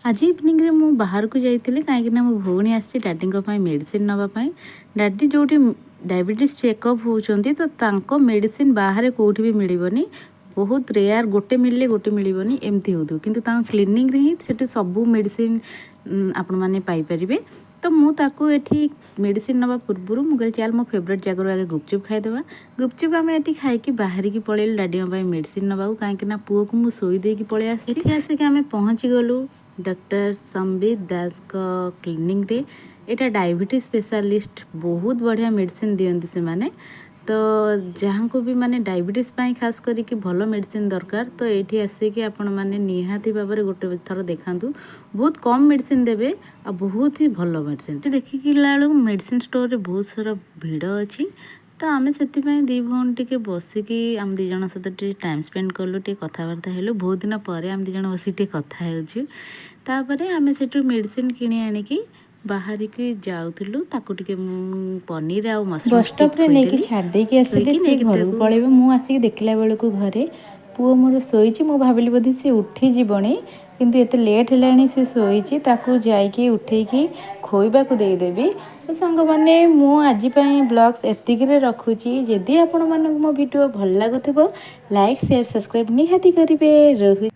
आज इवनिंग रे मु बाहर को जाइଥିଲି काहेकि ना मो भौणी आसी डाडी मेडिसिन नवा पाई। डाडी जोटी डायबिटीज चेकअप होउचंती तो तांको मेडिसिन बाहर कोठी भी मिलिबनी, बहुत रेयर गोटे मिलले गोटे मिलिबनी एमती होदु, किंतु तां क्लिनिक रे ही सेठी सब मेडिसिन आपण माने पाई परिबे। तो मु ताको एठी मेडिसिन नवा पूर्वरु मु गल चाल मो फेवरेट जगह आगे गुपचुप खाई देबा। गुपचुप आमे एठी खाई की बाहर की पळेल डाडी पाई मेडिसिन नवा काहेकि ना पुओ को मु सोई दे की पळे आसी। एठी आसे के आमे पहुंची गलु डॉक्टर संबित दास का क्लिनिक रे। एटा डायबिटीज स्पेशलिस्ट बहुत बढ़िया मेडिसिन दियंती से माने, तो जहाँ को भी माने डायबिटीज पाई खास करी कि भलो मेडिसिन दरकार तो एठी आसे कि आपण माने निहाती बाबरे गोटे थर देखांतु। बहुत कम मेडिसिन देबे आ बहुत ही भलो मेडिसिन देखि कि लालू मेडिसिन स्टोर रे बहुत सारा भीड़ अछि। तो आमे सेति पई दी भौन टिके बसिकी आम दी जण सहित टिके टाइम स्पेंड करलु, टिके कथाबार्ता हेलु। बहुत दिन पर आम दी जण बसी टिके कथा हेउछु। तापरे आमे सेटु मेडिसिन किनी आनी की बाहर की जाउथलु। ताकू टिके पनीर आ मशरूम बस स्टॉप रे नेकी छाड़ दे की आसीले से घर पळेबे। मु आसी देखला बेले को घरे पुओ मोर सोईची, मु भाबिली बधी से उठी जीवणी, किंतु एते लेट हेलानी से सोईची। ताकू जाईकी उठेकी खोइबा को देई देबी। तो संग माने मु आज पई ब्लॉग्स एतिक रे रखुची। जदी आपण मानक मो वीडियो भल लागथबो लाइक शेयर सब्सक्राइब निहाती करिवे। रहु।